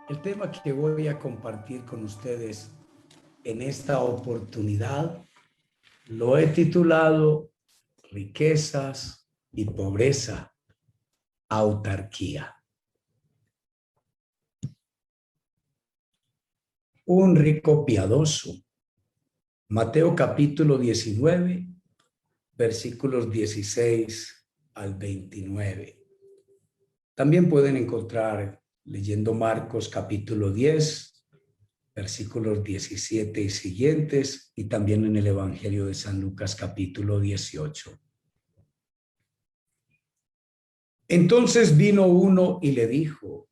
El tema que voy a compartir con ustedes en esta oportunidad lo he titulado Riquezas y Pobreza, Autarquía. Un rico piadoso. Mateo capítulo 19, versículos 16 al 29. También pueden encontrar leyendo Marcos capítulo 10, versículos 17 y siguientes, y también en el Evangelio de San Lucas capítulo 18. Entonces vino uno y le dijo: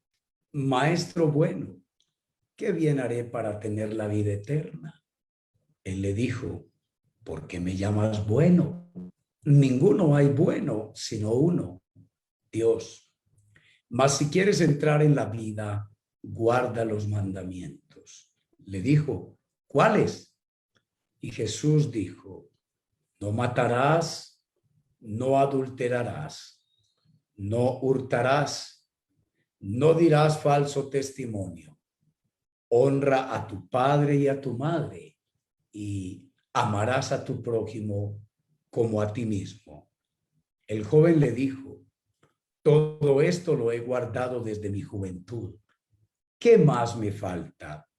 Maestro bueno, ¿qué bien haré para tener la vida eterna? Él le dijo: ¿por qué me llamas bueno? Ninguno hay bueno sino uno, Dios. Mas si quieres entrar en la vida, guarda los mandamientos. Le dijo: ¿cuáles? Y Jesús dijo: no matarás, no adulterarás, no hurtarás, no dirás falso testimonio, honra a tu padre y a tu madre, y amarás a tu prójimo como a ti mismo. El joven le dijo: todo esto lo he guardado desde mi juventud. ¿Qué más me falta?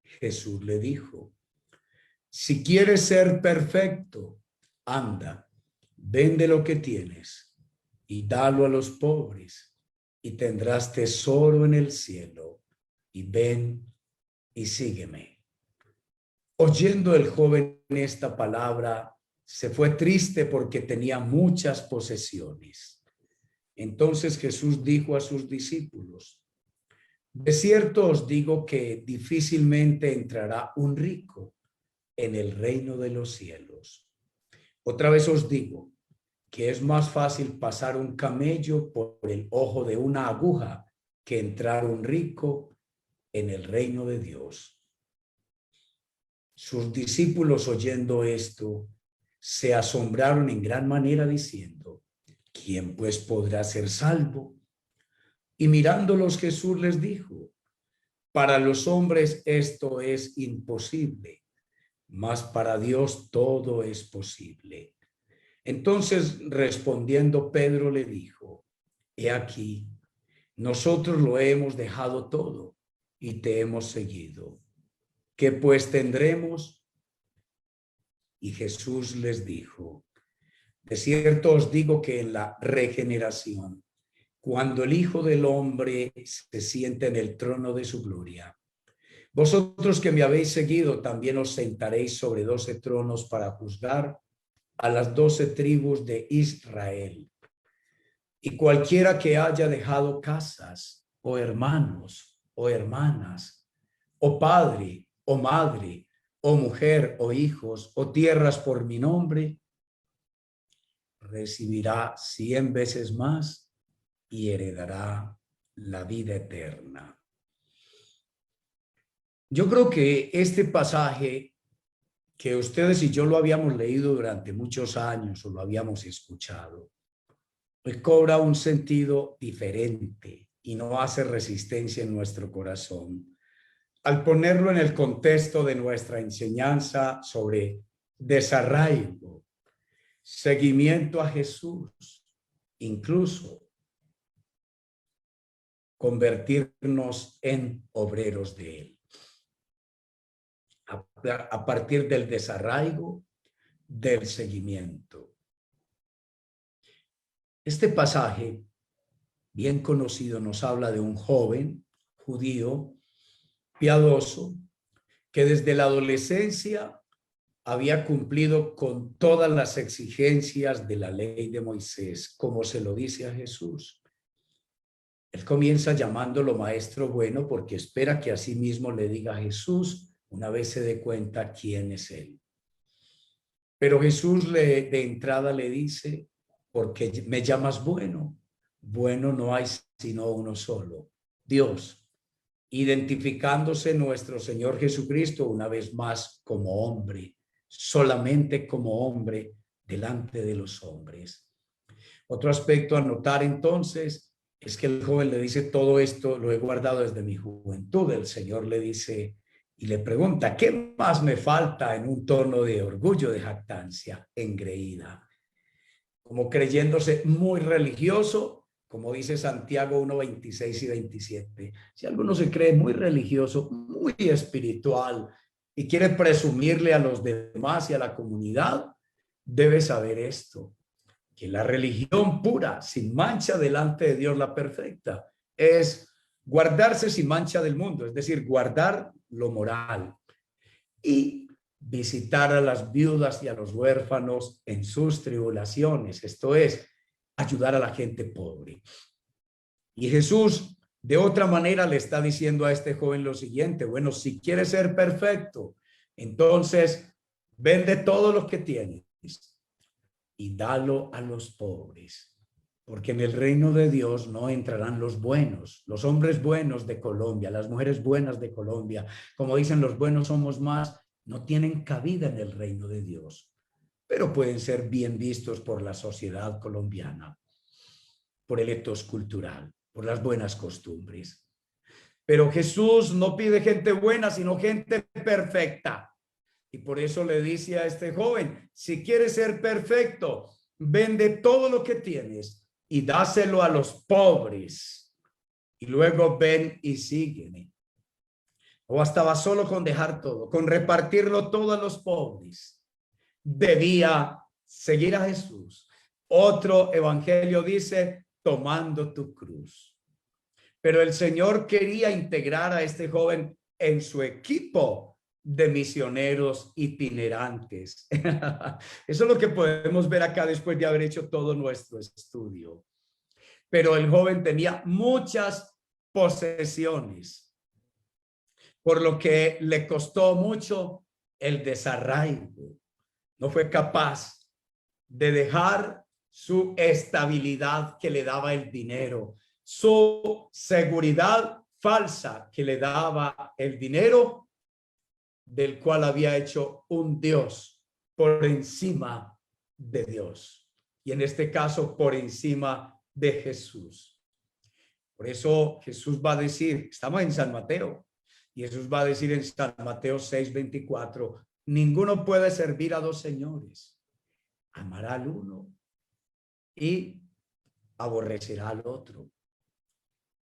Jesús le dijo: si quieres ser perfecto, anda, vende lo que tienes y dalo a los pobres, y tendrás tesoro en el cielo, y ven y sígueme. Oyendo el joven esta palabra, se fue triste porque tenía muchas posesiones. Entonces Jesús dijo a sus discípulos: de cierto os digo que difícilmente entrará un rico en el reino de los cielos. Otra vez os digo que es más fácil pasar un camello por el ojo de una aguja que entrar un rico en el reino de Dios. Sus discípulos, oyendo esto, se asombraron en gran manera, diciendo: ¿quién pues podrá ser salvo? Y mirándolos, Jesús les dijo: para los hombres esto es imposible, mas para Dios todo es posible. Entonces, respondiendo, Pedro le dijo: he aquí, nosotros lo hemos dejado todo y te hemos seguido. ¿Qué pues tendremos? Y Jesús les dijo: de cierto os digo que en la regeneración, cuando el Hijo del Hombre se siente en el trono de su gloria, vosotros que me habéis seguido también os sentaréis sobre 12 tronos para juzgar a las 12 tribus de Israel. Y cualquiera que haya dejado casas, o hermanos, o hermanas, o padre, o madre, o mujer, o hijos, o tierras por mi nombre, recibirá 100 veces más y heredará la vida eterna. Yo creo que este pasaje, que ustedes y yo lo habíamos leído durante muchos años o lo habíamos escuchado, pues cobra un sentido diferente y no hace resistencia en nuestro corazón al ponerlo en el contexto de nuestra enseñanza sobre desarraigo, seguimiento a Jesús, incluso convertirnos en obreros de Él. A partir del desarraigo, del seguimiento. Este pasaje, bien conocido, nos habla de un joven judío piadoso que desde la adolescencia había cumplido con todas las exigencias de la ley de Moisés, como se lo dice a Jesús. Él comienza llamándolo maestro bueno porque espera que así mismo le diga a Jesús una vez se dé cuenta quién es él. Pero Jesús de entrada le dice: porque me llamas bueno. Bueno no hay sino uno solo, Dios, identificándose nuestro Señor Jesucristo una vez más como hombre, solamente como hombre delante de los hombres. Otro aspecto a notar entonces Es que el joven le dice, todo esto lo he guardado desde mi juventud. El Señor le dice y le pregunta, ¿qué más me falta? En un tono de orgullo, de jactancia, engreída, como creyéndose muy religioso, como dice Santiago 1:26 y 27. Si alguno se cree muy religioso, muy espiritual y quiere presumirle a los demás y a la comunidad, debe saber esto, que la religión pura, sin mancha delante de Dios, la perfecta, es guardarse sin mancha del mundo, es decir, guardar lo moral y visitar a las viudas y a los huérfanos en sus tribulaciones, esto es, ayudar a la gente pobre. Y Jesús, de otra manera, le está diciendo a este joven lo siguiente, bueno, si quieres ser perfecto, entonces vende todo lo que tienes y dalo a los pobres, porque en el reino de Dios no entrarán los buenos, los hombres buenos de Colombia, las mujeres buenas de Colombia, como dicen los buenos somos más, no tienen cabida en el reino de Dios, pero pueden ser bien vistos por la sociedad colombiana, por el etos cultural, por las buenas costumbres. Pero Jesús no pide gente buena, sino gente perfecta. Y por eso le dice a este joven, si quieres ser perfecto, vende todo lo que tienes y dáselo a los pobres. Y luego ven y sígueme. O bastaba solo con dejar todo, con repartirlo todo a los pobres. Debía seguir a Jesús. Otro evangelio dice, tomando tu cruz. Pero el Señor quería integrar a este joven en su equipo de misioneros itinerantes. Eso es lo que podemos ver acá después de haber hecho todo nuestro estudio. Pero el joven tenía muchas posesiones, por lo que le costó mucho el desarraigo. No fue capaz de dejar su estabilidad que le daba el dinero, su seguridad falsa que le daba el dinero, del cual había hecho un Dios por encima de Dios. Y en este caso, por encima de Jesús. Por eso Jesús va a decir, estamos en San Mateo, y Jesús va a decir en San Mateo 6:24, ninguno puede servir a dos señores. Amará al uno y aborrecerá al otro.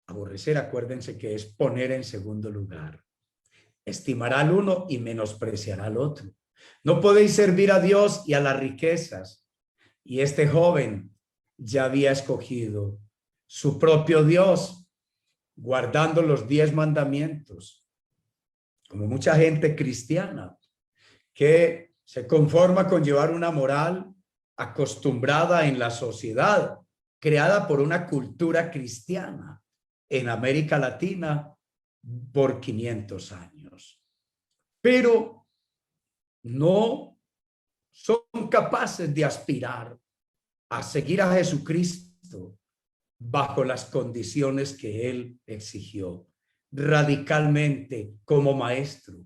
Aborrecer, acuérdense que es poner en segundo lugar. Estimará al uno y menospreciará al otro. No podéis servir a Dios y a las riquezas. Y este joven ya había escogido su propio Dios, guardando los 10 mandamientos, como mucha gente cristiana que se conforma con llevar una moral acostumbrada en la sociedad, creada por una cultura cristiana en América Latina por 500 años. Pero no son capaces de aspirar a seguir a Jesucristo bajo las condiciones que Él exigió radicalmente como maestro.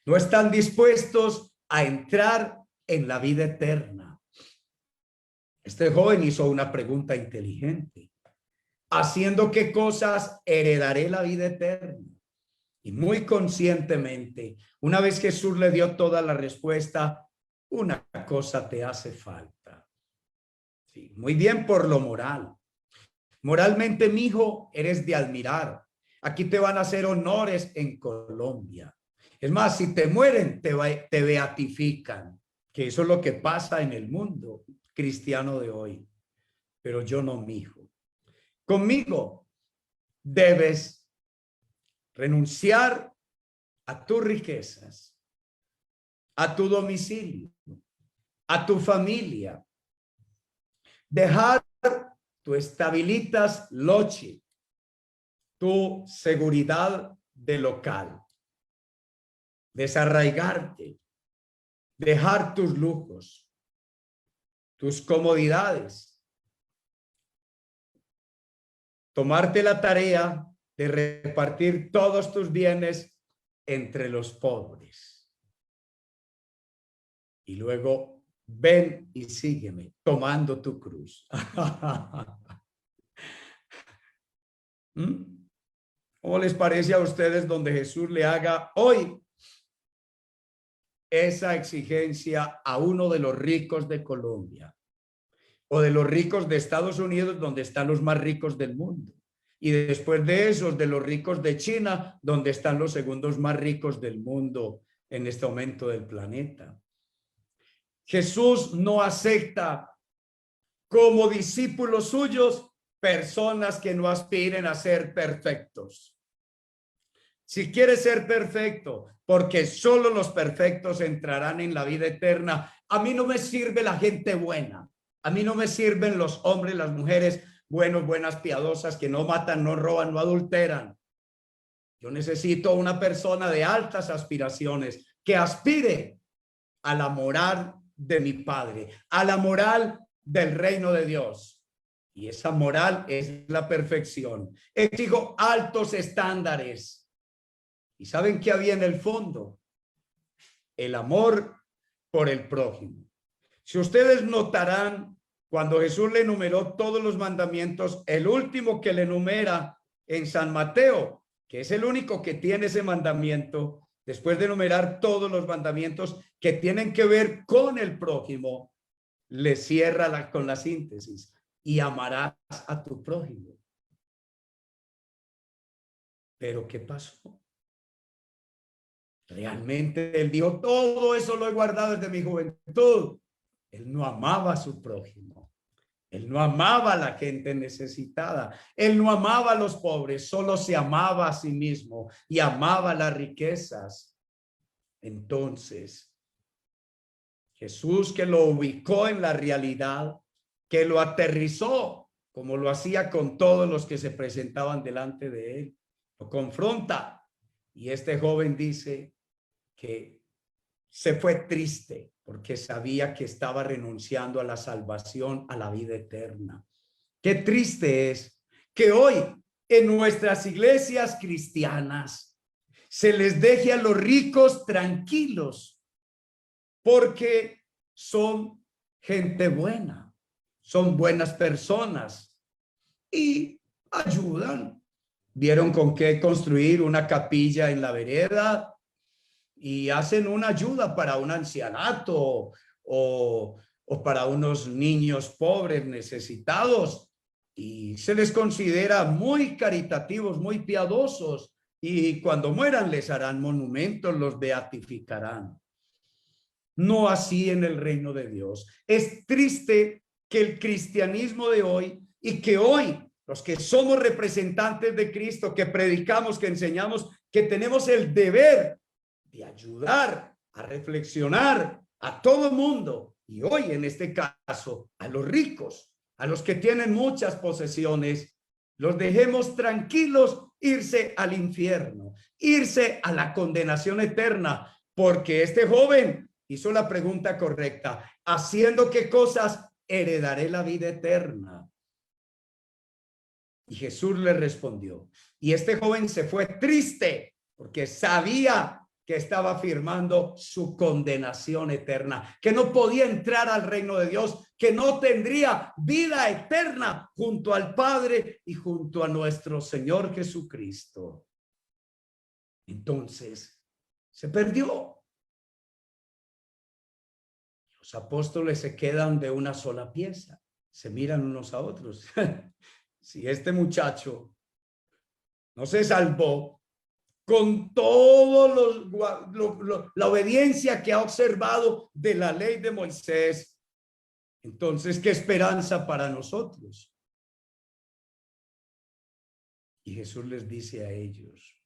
No están dispuestos a entrar en la vida eterna. Este joven hizo una pregunta inteligente. ¿Haciendo qué cosas heredaré la vida eterna? Y muy conscientemente, una vez Jesús le dio toda la respuesta, una cosa te hace falta. Sí, muy bien por lo moral. Moralmente, mi hijo, eres de admirar. Aquí te van a hacer honores en Colombia. Es más, si te mueren, te beatifican, que eso es lo que pasa en el mundo cristiano de hoy. Pero yo no, mi hijo. Conmigo debes renunciar a tus riquezas, a tu domicilio, a tu familia, dejar tu estabilitas loche, tu seguridad de local, desarraigarte, dejar tus lujos, tus comodidades, tomarte la tarea de repartir todos tus bienes entre los pobres. Y luego ven y sígueme tomando tu cruz. ¿Mm? ¿Cómo les parece a ustedes donde Jesús le haga hoy esa exigencia a uno de los ricos de Colombia o de los ricos de Estados Unidos, donde están los más ricos del mundo? Y después de esos, de los ricos de China, donde están los segundos más ricos del mundo en este momento del planeta. Jesús no acepta como discípulos suyos personas que no aspiren a ser perfectos. Si quieres ser perfecto, porque solo los perfectos entrarán en la vida eterna. A mí no me sirve la gente buena. A mí no me sirven los hombres, las mujeres buenos, buenas, piadosas, que no matan, no roban, no adulteran. Yo necesito una persona de altas aspiraciones que aspire a la moral de mi Padre, a la moral del reino de Dios. Y esa moral es la perfección. Exijo altos estándares. ¿Y saben qué había en el fondo? El amor por el prójimo. Si ustedes notarán, cuando Jesús le enumeró todos los mandamientos, el último que le enumera en San Mateo, que es el único que tiene ese mandamiento, después de enumerar todos los mandamientos que tienen que ver con el prójimo, le cierra con la síntesis: y amarás a tu prójimo. Pero ¿qué pasó? Realmente él dijo: todo eso lo he guardado desde mi juventud. Él no amaba a su prójimo. Él no amaba a la gente necesitada. Él no amaba a los pobres. Solo se amaba a sí mismo y amaba las riquezas. Entonces, Jesús, que lo ubicó en la realidad, que lo aterrizó, como lo hacía con todos los que se presentaban delante de él, lo confronta. Y este joven dice que se fue triste porque sabía que estaba renunciando a la salvación, a la vida eterna. Qué triste es que hoy en nuestras iglesias cristianas se les deje a los ricos tranquilos porque son gente buena, son buenas personas y ayudan. ¿Vieron con qué construir una capilla en la vereda? Y hacen una ayuda para un ancianato o para unos niños pobres necesitados, y se les considera muy caritativos, muy piadosos, y cuando mueran les harán monumentos, los beatificarán. No así en el reino de Dios. Es triste que el cristianismo de hoy, y que hoy los que somos representantes de Cristo, que predicamos, que enseñamos, que tenemos el deber de ayudar a reflexionar a todo mundo, y hoy en este caso a los ricos, a los que tienen muchas posesiones, los dejemos tranquilos irse al infierno, irse a la condenación eterna, porque este joven hizo la pregunta correcta: ¿haciendo qué cosas heredaré la vida eterna? Y Jesús le respondió, y este joven se fue triste porque sabía que estaba firmando su condenación eterna, que no podía entrar al reino de Dios, que no tendría vida eterna junto al Padre y junto a nuestro Señor Jesucristo. Entonces se perdió. Los apóstoles se quedan de una sola pieza, se miran unos a otros. Si este muchacho no se salvó con todo la obediencia que ha observado de la ley de Moisés, entonces ¿qué esperanza para nosotros? Y Jesús les dice a ellos: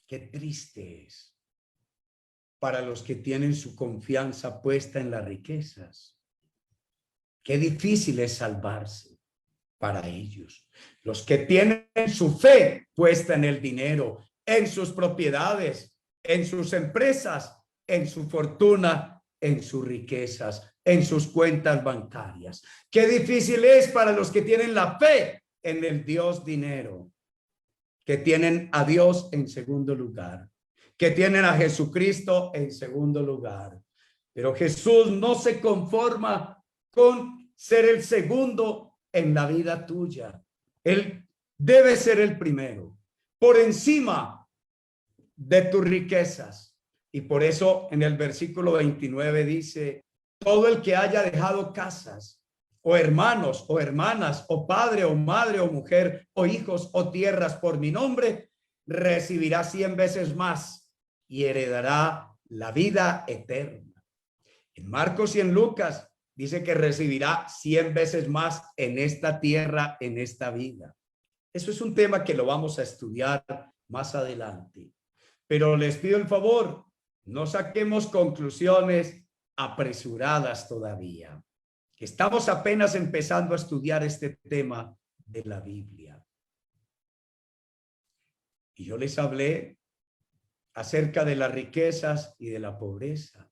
qué triste es para los que tienen su confianza puesta en las riquezas. Qué difícil es salvarse para ellos. Los que tienen su fe puesta en el dinero, en sus propiedades, en sus empresas, en su fortuna, en sus riquezas, en sus cuentas bancarias. Qué difícil es para los que tienen la fe en el Dios dinero, que tienen a Dios en segundo lugar, que tienen a Jesucristo en segundo lugar. Pero Jesús no se conforma con ser el segundo en la vida tuya. Él debe ser el primero, por encima de tus riquezas. Y por eso en el versículo 29 dice, todo el que haya dejado casas, o hermanos, o hermanas, o padre, o madre, o mujer, o hijos, o tierras por mi nombre, recibirá 100 veces más y heredará la vida eterna. En Marcos y en Lucas dice que recibirá 100 veces más en esta tierra, en esta vida. Eso es un tema que lo vamos a estudiar más adelante. Pero les pido el favor, no saquemos conclusiones apresuradas todavía. Estamos apenas empezando a estudiar este tema de la Biblia. Y yo les hablé acerca de las riquezas y de la pobreza.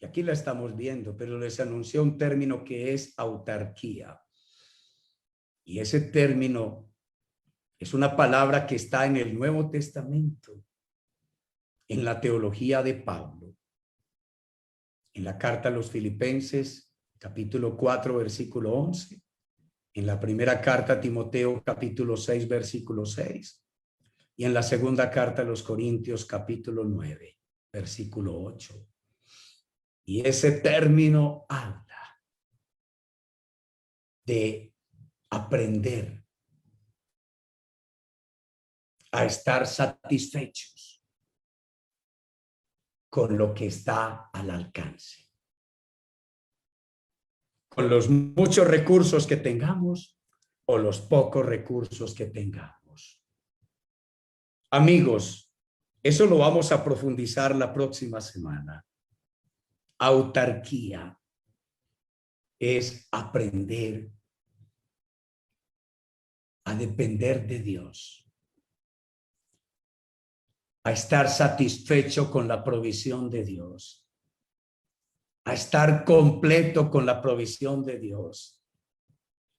Y aquí la estamos viendo, pero les anuncié un término que es autarquía. Y ese término es una palabra que está en el Nuevo Testamento, en la teología de Pablo, en la carta a los Filipenses, capítulo 4, versículo 11, en la primera carta a Timoteo, capítulo 6, versículo 6, y en la segunda carta a los Corintios, capítulo 9, versículo 8. Y ese término habla de aprender a estar satisfechos con lo que está al alcance, con los muchos recursos que tengamos o los pocos recursos que tengamos. Amigos, eso lo vamos a profundizar la próxima semana. Autarquía es aprender a depender de Dios, a estar satisfecho con la provisión de Dios, a estar completo con la provisión de Dios,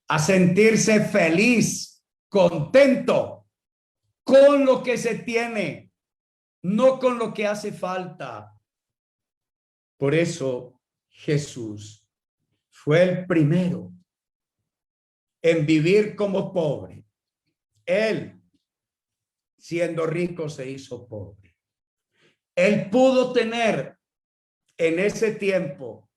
a sentirse feliz, contento con lo que se tiene, no con lo que hace falta. Por eso Jesús fue el primero en vivir como pobre. Él, siendo rico, se hizo pobre. Él pudo tener en ese tiempo,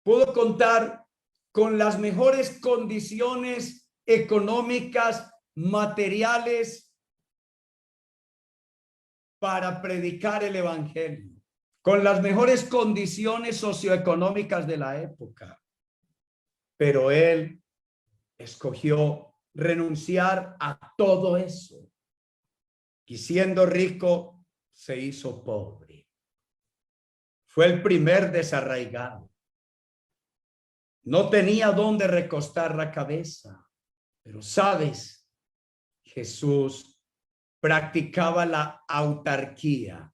pudo contar con las mejores condiciones económicas, materiales para predicar el evangelio, con las mejores condiciones socioeconómicas de la época. Pero él escogió renunciar a todo eso y siendo rico se hizo pobre. Fue el primer desarraigado. No tenía dónde recostar la cabeza, pero sabes, Jesús practicaba la autarquía.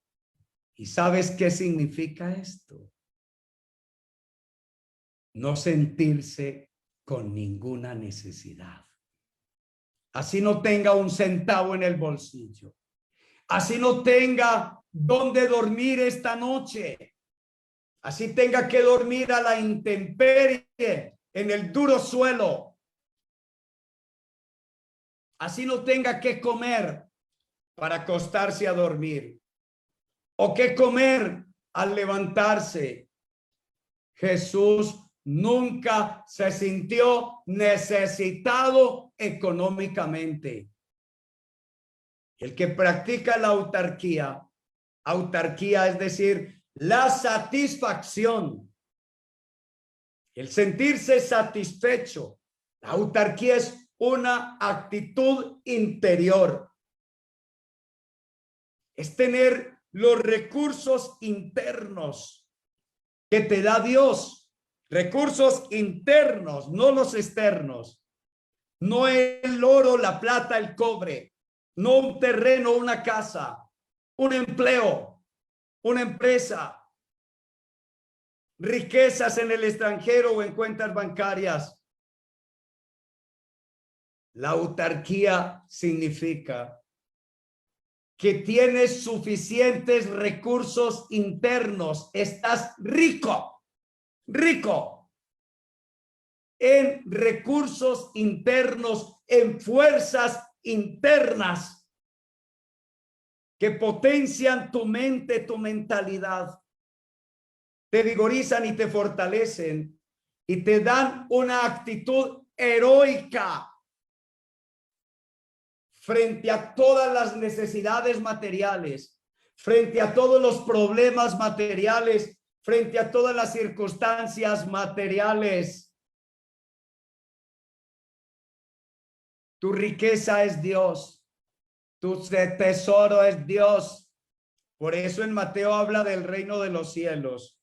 ¿Y sabes qué significa esto? No sentirse con ninguna necesidad. Así no tenga un centavo en el bolsillo. Así no tenga dónde dormir esta noche. Así tenga que dormir a la intemperie en el duro suelo. Así no tenga que comer para acostarse a dormir. O que comer al levantarse. Jesús nunca se sintió necesitado económicamente. El que practica la autarquía, autarquía es decir, la satisfacción, el sentirse satisfecho. La autarquía es una actitud interior. Es tener los recursos internos que te da Dios. Recursos internos, no los externos. No el oro, la plata, el cobre. No un terreno, una casa, un empleo, una empresa. Riquezas en el extranjero o en cuentas bancarias. La autarquía significa que tienes suficientes recursos internos. Estás rico, rico. en recursos internos, en fuerzas internas que potencian tu mente, tu mentalidad, te vigorizan y te fortalecen y te dan una actitud heroica frente a todas las necesidades materiales, frente a todos los problemas materiales, frente a todas las circunstancias materiales. Tu riqueza es Dios, tu tesoro es Dios. Por eso en Mateo habla del reino de los cielos,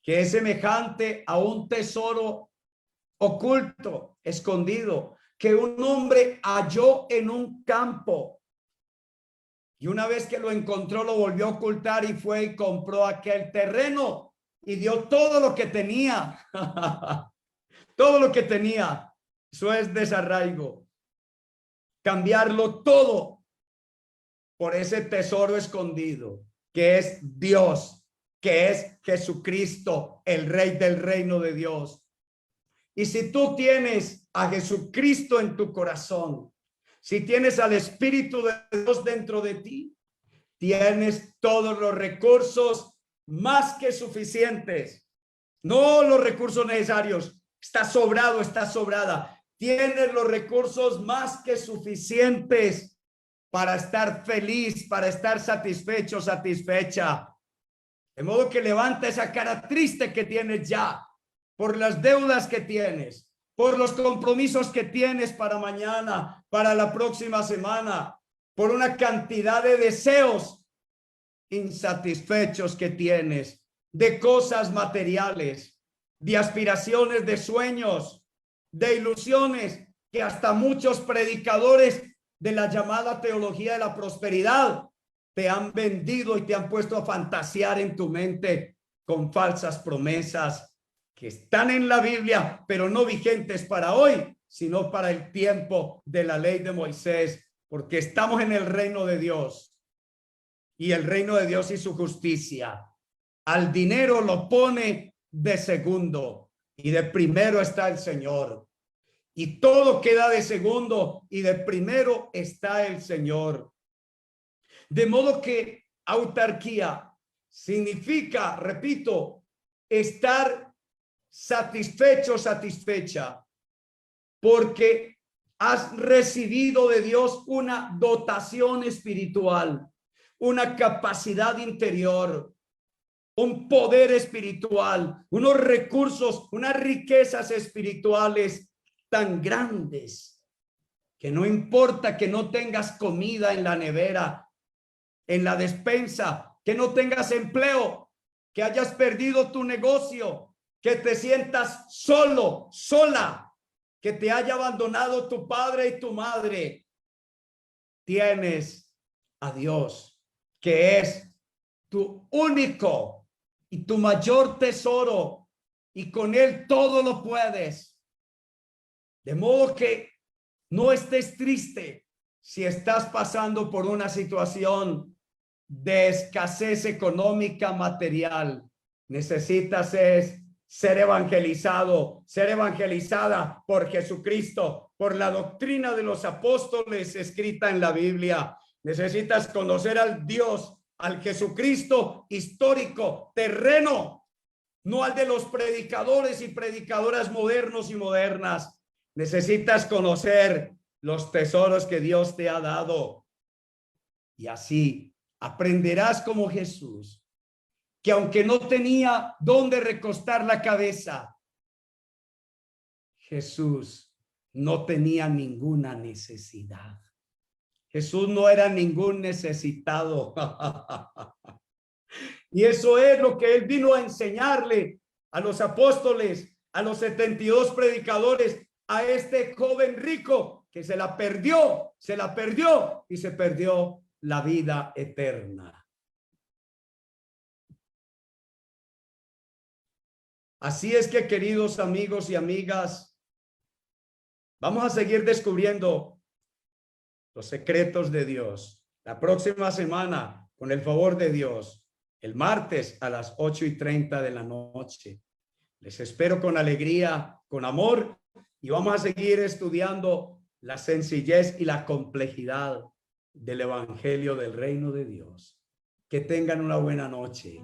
que es semejante a un tesoro oculto, escondido, que un hombre halló en un campo. Y una vez que lo encontró, lo volvió a ocultar y fue y compró aquel terreno y dio todo lo que tenía. Todo lo que tenía. Eso es desarraigo. Cambiarlo todo por ese tesoro escondido, que es Dios, que es Jesucristo, el Rey del reino de Dios. Y si tú tienes a Jesucristo en tu corazón, si tienes al Espíritu de Dios dentro de ti, tienes todos los recursos más que suficientes. No los recursos necesarios. Está sobrado, está sobrada. Tienes los recursos más que suficientes para estar feliz, para estar satisfecho, satisfecha. De modo que levanta esa cara triste que tienes ya, por las deudas que tienes, por los compromisos que tienes para mañana, para la próxima semana, por una cantidad de deseos insatisfechos que tienes, de cosas materiales, de aspiraciones, de sueños, de ilusiones que hasta muchos predicadores de la llamada teología de la prosperidad te han vendido y te han puesto a fantasear en tu mente con falsas promesas que están en la Biblia, pero no vigentes para hoy, sino para el tiempo de la ley de Moisés, porque estamos en el reino de Dios y el reino de Dios y su justicia. Al dinero lo pone de segundo y de primero está el Señor. Y todo queda de segundo y de primero está el Señor. De modo que autarquía significa, repito, estar satisfecho, satisfecha, porque has recibido de Dios una dotación espiritual, una capacidad interior, un poder espiritual, unos recursos, unas riquezas espirituales tan grandes que no importa que no tengas comida en la nevera, en la despensa, que no tengas empleo, que hayas perdido tu negocio, que te sientas solo, sola, que te haya abandonado tu padre y tu madre. Tienes a Dios, que es tu único y tu mayor tesoro, y con él todo lo puedes. De modo que no estés triste si estás pasando por una situación de escasez económica material. Necesitas ser evangelizado, ser evangelizada por Jesucristo, por la doctrina de los apóstoles escrita en la Biblia. Necesitas conocer al Dios, al Jesucristo histórico, terreno, no al de los predicadores y predicadoras modernos y modernas. Necesitas conocer los tesoros que Dios te ha dado. Y así aprenderás como Jesús, que aunque no tenía dónde recostar la cabeza, Jesús no tenía ninguna necesidad. Jesús no era ningún necesitado. Y eso es lo que él vino a enseñarle a los apóstoles, a los 72 predicadores, a este joven rico que se la perdió y se perdió la vida eterna. Así es que, queridos amigos y amigas, vamos a seguir descubriendo los secretos de Dios. La próxima semana, con el favor de Dios, el martes a las 8:30 de la noche, Les espero con alegría, con amor, y vamos a seguir estudiando la sencillez y la complejidad del Evangelio del Reino de Dios. Que tengan una buena noche.